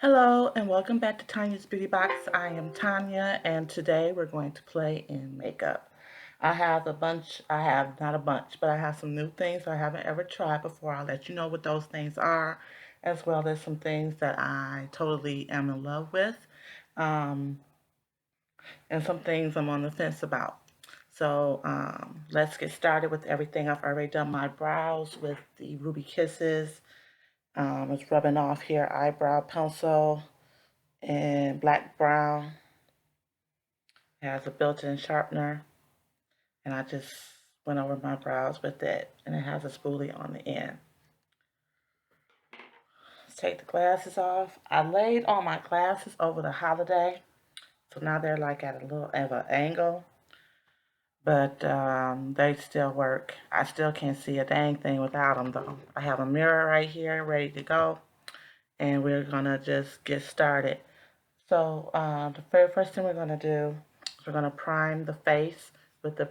Hello and welcome back to Tanya's Beauty Box. I am Tanya and today we're going to play in makeup. I have not a bunch, but I have some new things I haven't ever tried before. I'll let you know what those things are, as well as some things that I totally am in love with, um, and some things I'm on the fence about. So let's get started with everything. I've already done my brows with the Ruby Kisses. It's rubbing off here, eyebrow pencil and black brown. It has a built-in sharpener, and I just went over my brows with it, and it has a spoolie on the end. Let's take the glasses off. I laid on my glasses over the holiday, so now they're like at a little of an angle, but they still work. I still can't see a dang thing without them though. I have a mirror right here ready to go, and we're gonna just get started. So the very first thing we're gonna do is we're gonna prime the face with the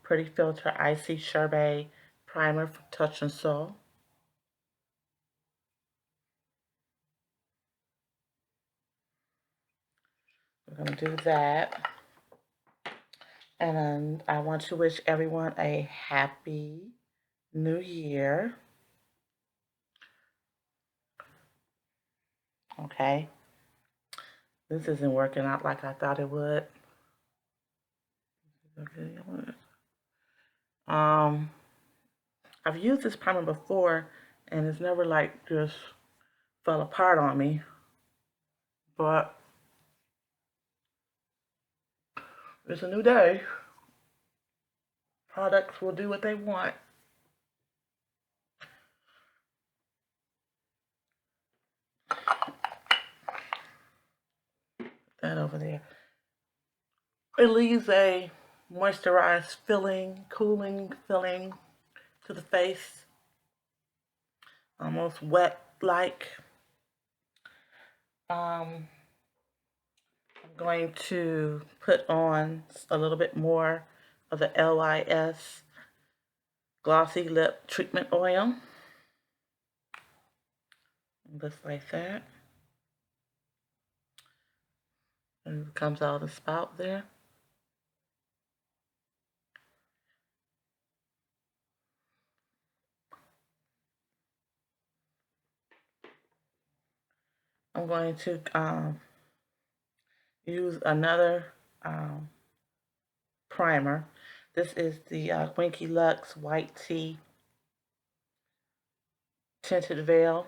Pretty Filter Icy Sherbet Primer from Touch and Soul. We're gonna do that. And then I want to wish everyone a happy new year. Okay. This isn't working out like I thought it would. Okay. Um, I've used this primer before and it's never like just fell apart on me. But it's a new day. Products will do what they want. That over there. It leaves a moisturized filling, cooling filling to the face, almost wet-like. I'm going to put on a little bit more of the LYS Glossy Lip Treatment Oil. Just like that. And it comes out of the spout there. I'm going to use another primer. This is the Winky Lux White Tea Tinted Veil.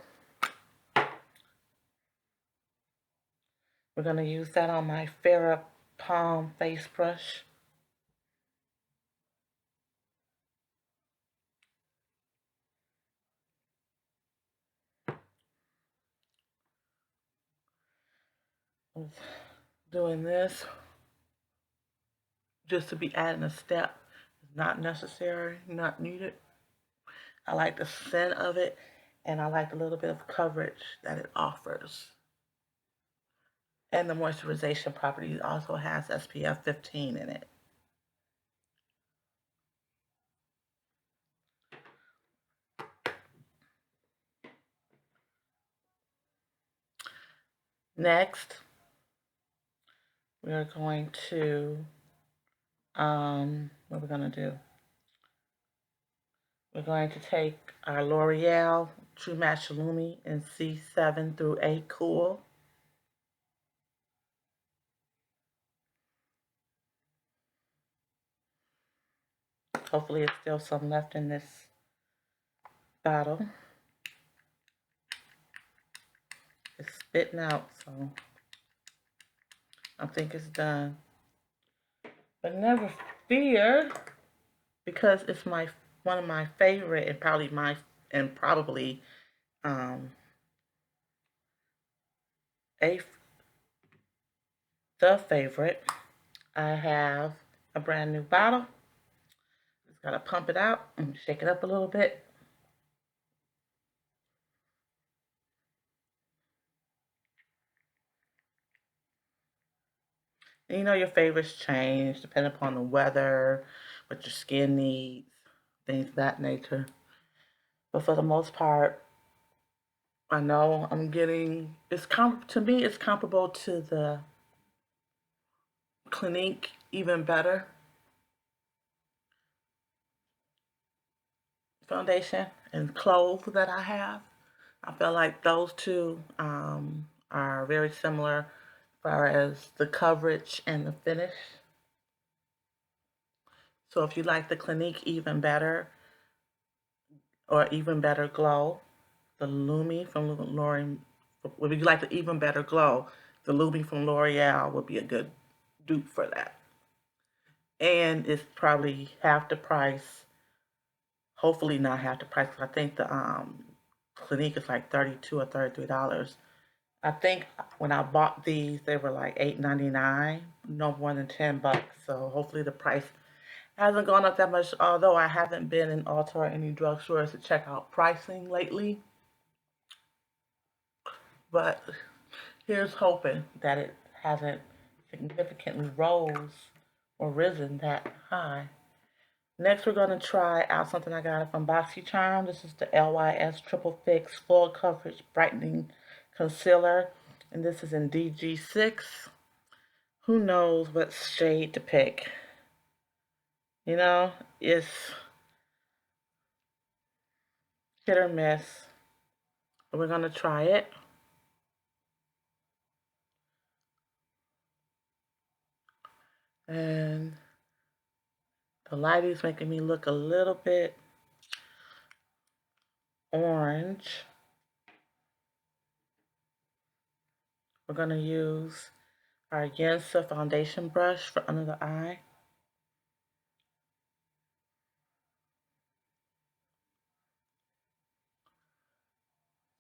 We're going to use that on my Farrah Palm face brush. Doing this just to be adding a step is not necessary, not needed. I like the scent of it, and I like the little bit of coverage that it offers. And the moisturization property also has SPF 15 in it. Next, we're going to, what we're going to do? We're going to take our L'Oreal True Match Lumi in C7 through 8 Cool. Hopefully it's still some left in this bottle. It's spitting out, so I think it's done. But never fear, because it's one of my favorite and probably um a the favorite. I have a brand new bottle. Just gotta pump it out and shake it up a little bit. And you know your favorites change depending upon the weather, what your skin needs, things of that nature. But for the most part, I know I'm getting, to me, it's comparable to the Clinique, even better foundation and clothes that I have. I feel like those two are very similar as far as the coverage and the finish. So if you like the Clinique even better or even better glow, the Lumi from L'Oreal, if you like the even better glow, the Lumi from L'Oreal would be a good dupe for that. And it's probably half the price. Hopefully not half the price. I think the Clinique is like $32 or $33. I think when I bought these, they were like $8.99, no more than $10. So hopefully the price hasn't gone up that much. Although I haven't been in Ulta or any drugstores to check out pricing lately, but here's hoping that it hasn't significantly rose or risen that high. Next, we're going to try out something I got from BoxyCharm. This is the LYS Triple Fix Full Coverage Brightening Concealer, and this is in DG6. Who knows what shade to pick? You know, it's hit or miss. But we're going to try it. And the light is making me look a little bit orange. We're going to use our Yensa foundation brush for under the eye.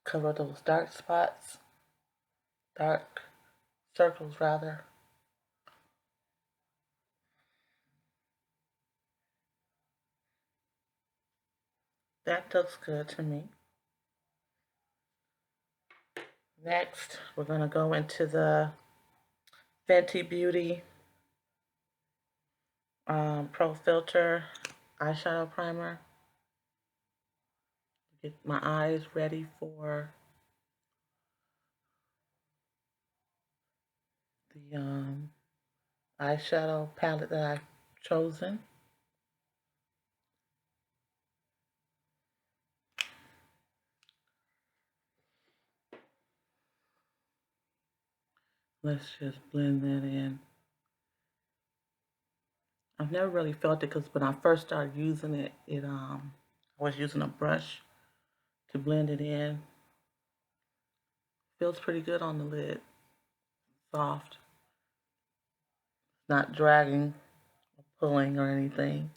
Cover those dark spots, dark circles rather. That looks good to me. Next, we're going to go into the Fenty Beauty Pro Filter eyeshadow primer. Get my eyes ready for the eyeshadow palette that I've chosen. Let's just blend that in. I've never really felt it because when I first started using it, I was using a brush to blend it in. Feels pretty good on the lid. Soft. Not dragging or pulling or anything.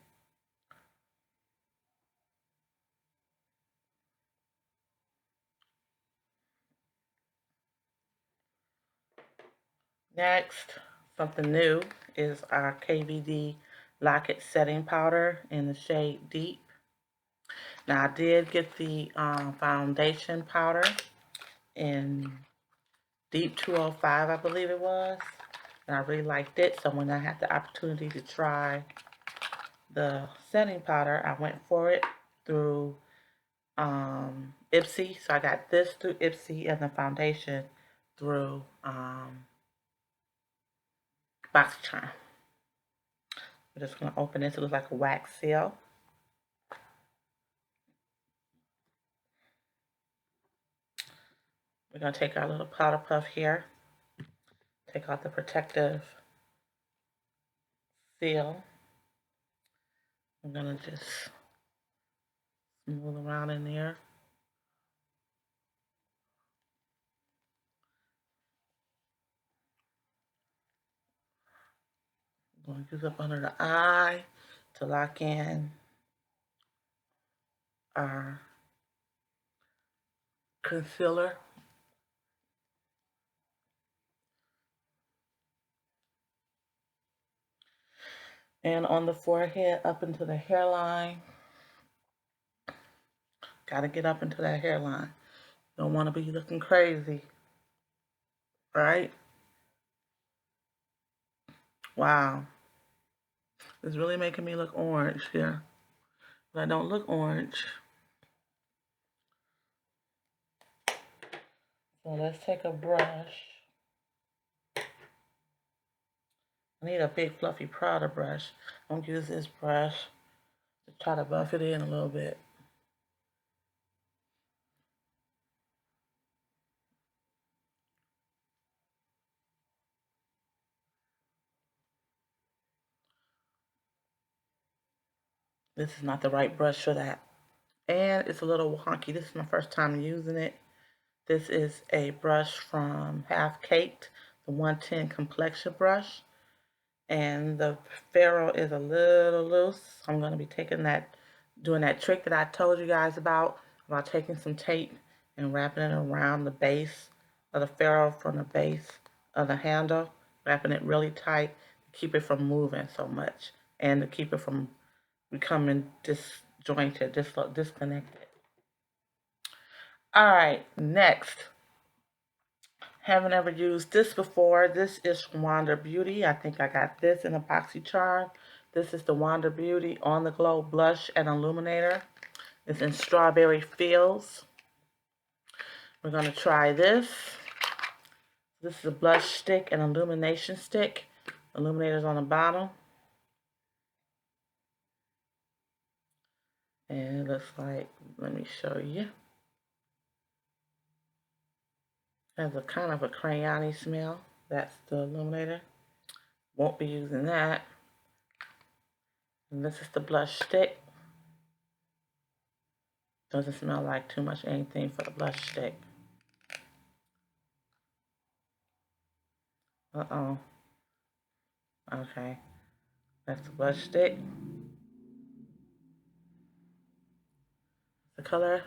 Next, something new is our KVD Lock It Setting Powder in the shade Deep. Now I did get the foundation powder in Deep 205, I believe it was, and I really liked it. So when I had the opportunity to try the setting powder, I went for it through Ipsy. So I got this through Ipsy and the foundation through BoxyCharm. I'm just going to open this. It looks like a wax seal. We're going to take our little powder puff here, take out the protective seal. I'm going to just smooth around in there. I'm going to use up under the eye to lock in our concealer. And on the forehead up into the hairline. Gotta get up into that hairline. Don't want to be looking crazy, right? Wow. It's really making me look orange here. But I don't look orange. So let's take a brush. I need a big fluffy powder brush. I'm gonna use this brush to try to buff it in a little bit. This is not the right brush for that. And it's a little wonky. This is my first time using it. This is a brush from Half Caked, the 110 complexion brush. And the ferrule is a little loose. I'm going to be doing that trick that I told you guys about taking some tape and wrapping it around the base of the ferrule from the base of the handle, wrapping it really tight to keep it from moving so much and to keep it from becoming disjointed, disconnected. All right, next. Haven't ever used this before. This is from Wander Beauty. I think I got this in a BoxyCharm. This is the Wander Beauty On the Glow Blush and Illuminator. It's in Strawberry Fields. We're going to try this. This is a blush stick and illumination stick. Illuminator's on the bottom. And it looks like, let me show you. Has a kind of a crayon-y smell. That's the illuminator. Won't be using that. And this is the blush stick. Doesn't smell like too much anything for the blush stick. Uh-oh. Okay. That's the blush stick. The color.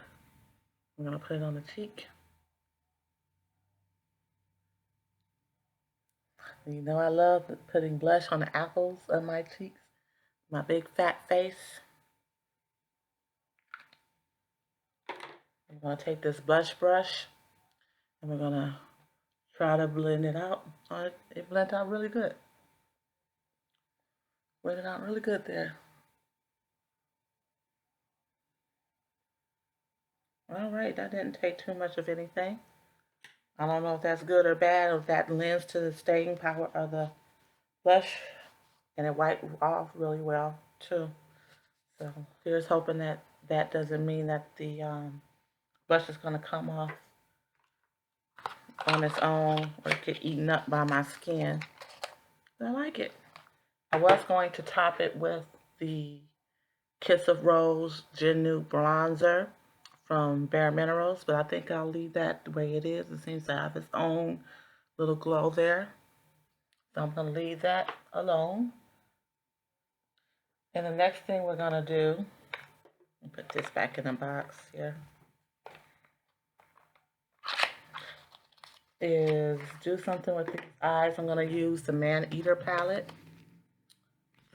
I'm going to put it on the cheek. You know I love putting blush on the apples of my cheeks. My big fat face. I'm going to take this blush brush and we're going to try to blend it out. It blends out really good. Blend it out really good there. All right, that didn't take too much of anything. I don't know if that's good or bad, or if that lends to the staying power of the blush, and it wiped off really well too. So here's hoping that that doesn't mean that the blush is going to come off on its own or get eaten up by my skin. But I like it. I was going to top it with the Kiss of Rose Gen Nude Bronzer from Bare Minerals, but I think I'll leave that the way it is. It seems to have its own little glow there. So I'm going to leave that alone. And the next thing we're going to do, put this back in the box here, is do something with these eyes. I'm going to use the Man Eater palette.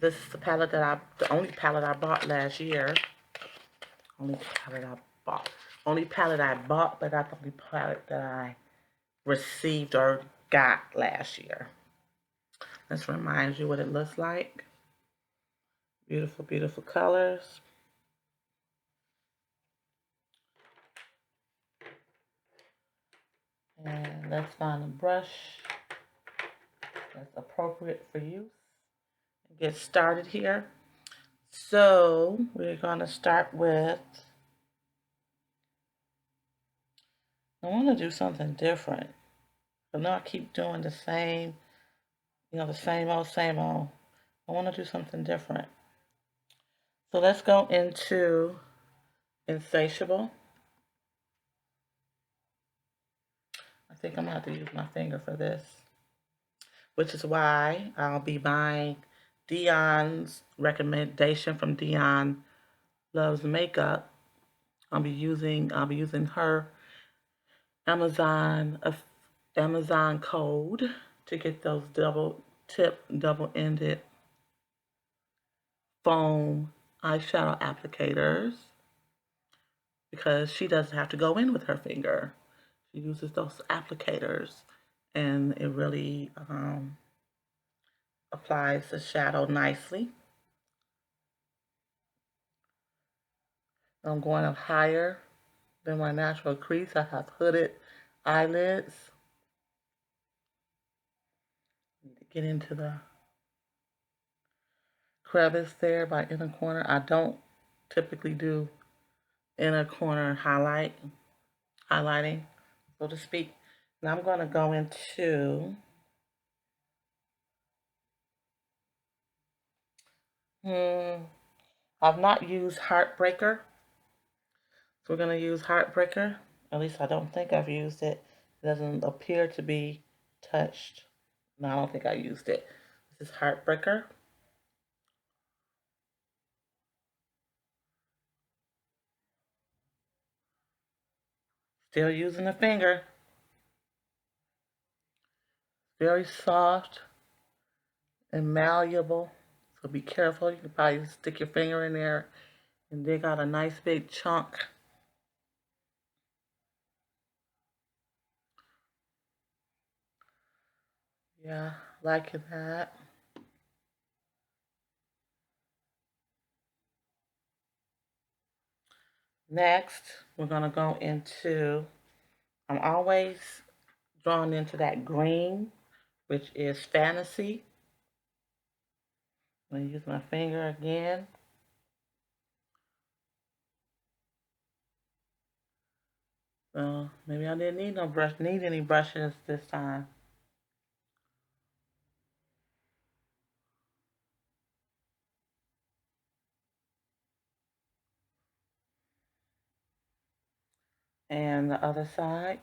This is the palette the only palette I bought last year. Only palette I bought, but not the only palette that I received or got last year. This reminds you what it looks like. Beautiful, beautiful colors. And let's find a brush that's appropriate for use and get started here. So we're going to start with, I want to do something different. I know I keep doing the same, the same old, same old. I want to do something different. So let's go into Insatiable. I think I'm going to have to use my finger for this, which is why I'll be buying Dion's recommendation from Dion Loves Makeup. I'll be using her Amazon code to get those double-ended foam eyeshadow applicators, because she doesn't have to go in with her finger. She uses those applicators and it really applies the shadow nicely. I'm going up higher than my natural crease. I have hooded eyelids. Need to get into the crevice there by inner corner. I don't typically do inner corner highlighting, so to speak. Now I'm going to go into I've not used Heartbreaker, so we're going to use Heartbreaker. At least I don't think I've used it. It doesn't appear to be touched. No, I don't think I used it. This is Heartbreaker. Still using the finger. Very soft and malleable. So be careful. You can probably stick your finger in there and dig out a nice big chunk. Yeah, liking that. Next, we're going to go into, I'm always drawn into that green, which is Fantasy. I'm going to use my finger again. So maybe I didn't need any brushes this time. And the other side.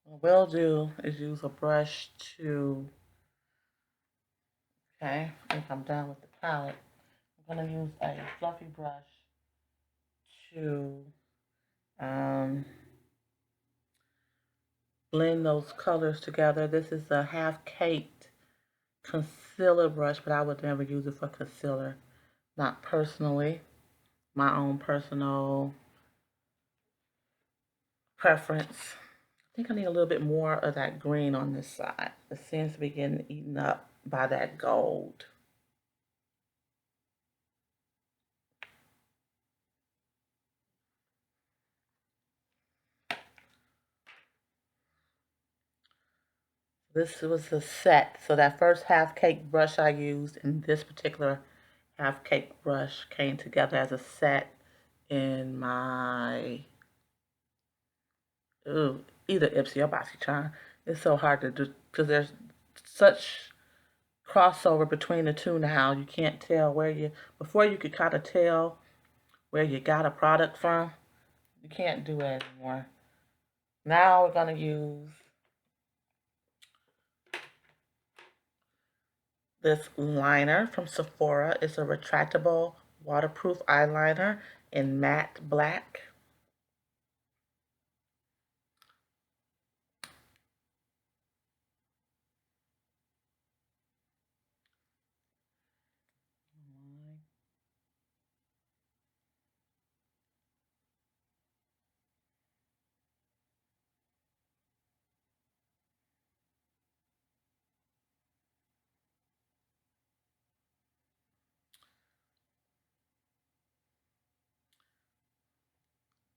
What we'll do is use a brush to, okay, I think I'm done with the palette. I'm going to use a fluffy brush to blend those colors together. This is a half-caked concealer brush, but I would never use it for concealer. Not personally. My own personal preference. I think I need a little bit more of that green on this side. It seems to be getting eaten up by that gold. This was a set. So that first half cake brush I used and this particular half cake brush came together as a set in my either Ipsy or BoxyCharm. It's so hard to do because there's such crossover between the two now. You can't tell where before you could kind of tell where you got a product from. You can't do it anymore. Now we're going to use this liner from Sephora. It's a retractable waterproof eyeliner in matte black.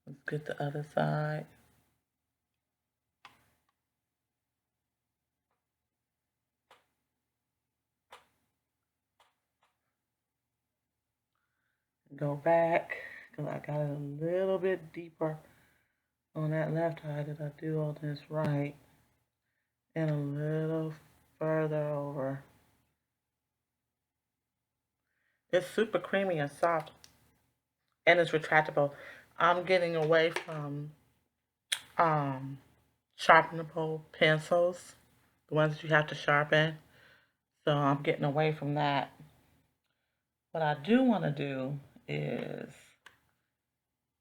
Let's get the other side. Go back because I got it a little bit deeper on that left eye. Did I do all this right? And a little further over. It's super creamy and soft, and it's retractable. I'm getting away from um, sharpenable pencils, the ones that you have to sharpen. So I'm getting away from that. What I do want to do is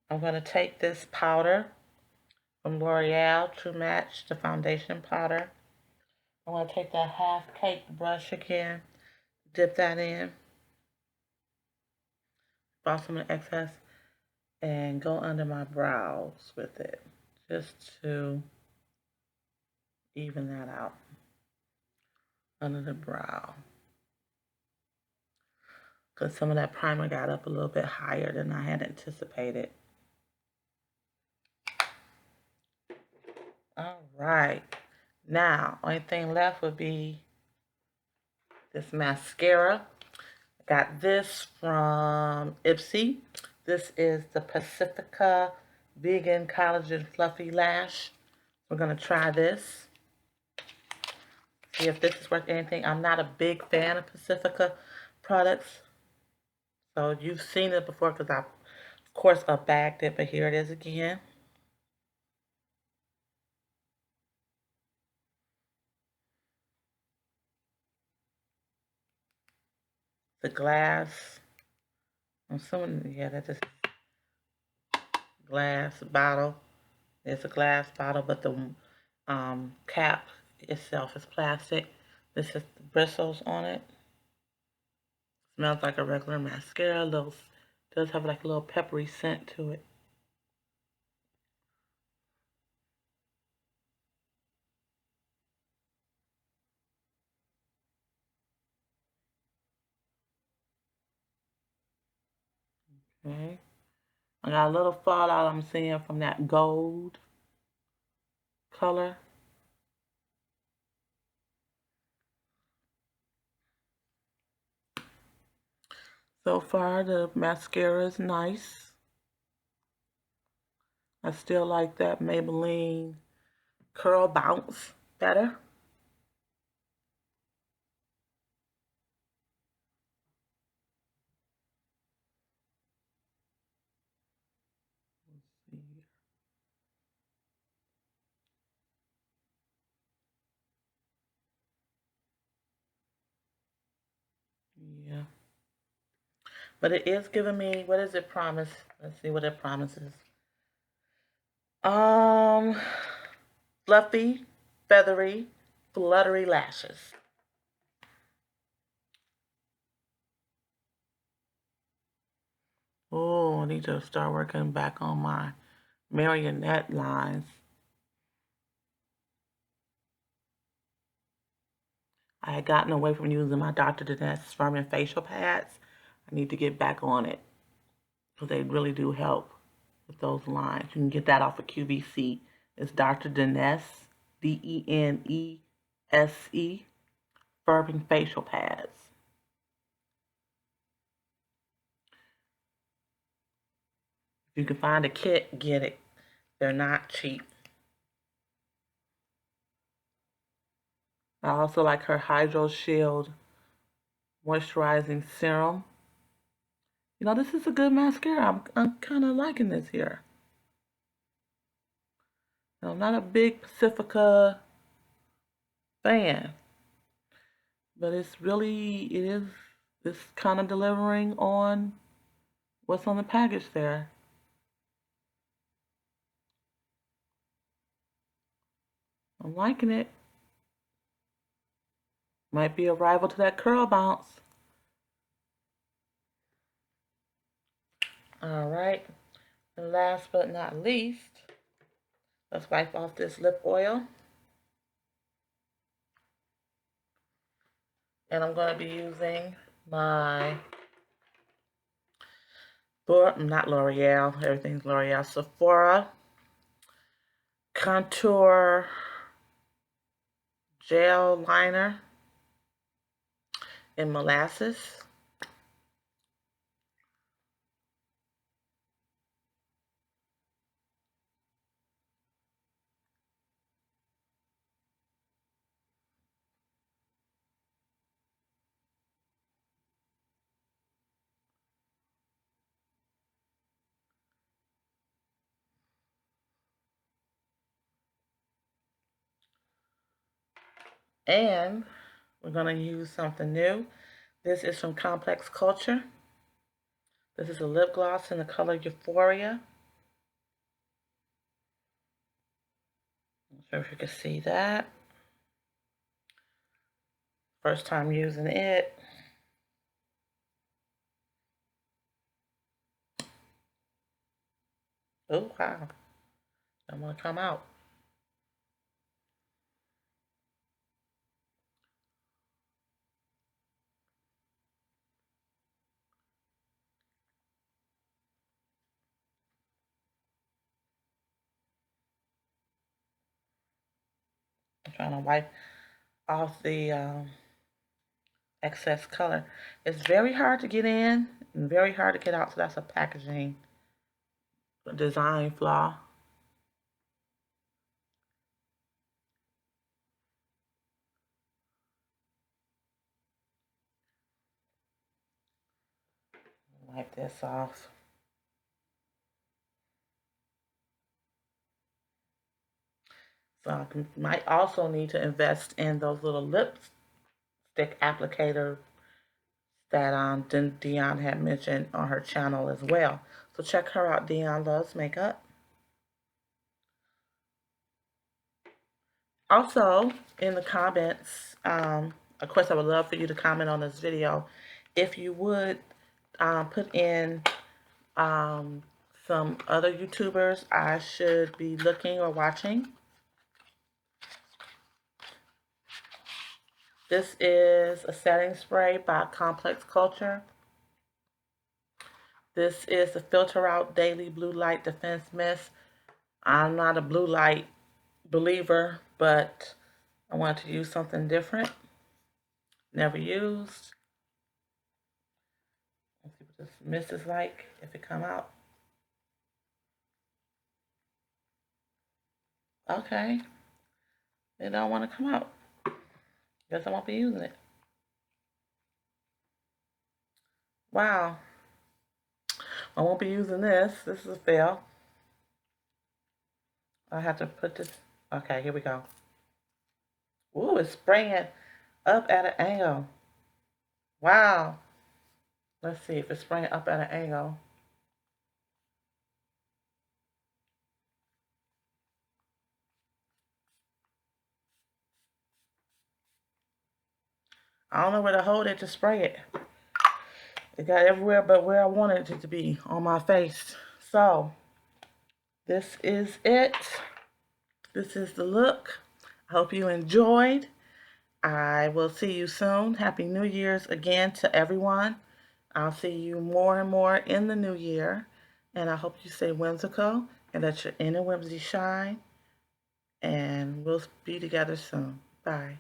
I'm going to take this powder from L'Oreal True Match, the foundation powder. I want to take that half cake brush again, dip that in, buff some of the excess, and go under my brows with it, just to even that out. under the brow. Because some of that primer got up a little bit higher than I had anticipated. All right. Now, only thing left would be this mascara. I got this from Ipsy. This is the Pacifica Vegan Collagen Fluffy Lash. We're going to try this. See if this is worth anything. I'm not a big fan of Pacifica products. So you've seen it before because I, of course, bagged it. But here it is again. The glass. I'm assuming, yeah, that's just glass bottle. It's a glass bottle, but the cap itself is plastic. This is the bristles on it. Smells like a regular mascara. Does have like a little peppery scent to it. Okay. I got a little fallout I'm seeing from that gold color. So far, the mascara is nice. I still like that Maybelline Curl Bounce better. Let's see. Yeah. But it is giving me, what does it promise? Let's see what it promises. Um, Fluffy, feathery, fluttery lashes. Oh, I need to start working back on my marionette lines. I had gotten away from using my Dr. Dennis Firming facial pads. I need to get back on it because they really do help with those lines. You can get that off of QVC. It's Dr. Denese, Denese, Firming facial pads. If you can find a kit, get it. They're not cheap. I also like her Hydro Shield Moisturizing Serum. You know, this is a good mascara. I'm kind of liking this here. I'm not a big Pacifica fan, but it's kind of delivering on what's on the package there. I'm liking it. Might be a rival to that Curl Bounce. All right. And last but not least, let's wipe off this lip oil. And I'm going to be using my, not L'Oreal, everything's L'Oreal, Sephora Contour Gel Liner in molasses. And we're going to use something new. This is from Complex Culture. This is a lip gloss in the color Euphoria. Not sure if you can see that. First time using it. Oh, wow. I'm going to come out. I'm trying to wipe off the excess color. It's very hard to get in and very hard to get out, so that's a packaging design flaw. Wipe this off. So I might also need to invest in those little lipstick applicator that Dion had mentioned on her channel as well. So check her out, Dion Loves Makeup. Also, in the comments, of course, I would love for you to comment on this video. If you would put in some other YouTubers I should be looking or watching. This is a setting spray by Complex Culture. This is the Filter Out Daily Blue Light Defense Mist. I'm not a blue light believer, but I want to use something different. Never used. Let's see what this mist is like if it come out. Okay. It don't want to come out. Guess I won't be using it. Wow. I won't be using this. This is a fail. I have to put this. Okay, here we go. Ooh, it's spraying up at an angle. Wow. Let's see if it's spraying up at an angle. I don't know where to hold it to spray it. It got everywhere but where I wanted it to be on my face. So, this is it. This is the look. I hope you enjoyed. I will see you soon. Happy New Year's again to everyone. I'll see you more and more in the new year. And I hope you stay whimsical and let your inner whimsy shine. And we'll be together soon. Bye.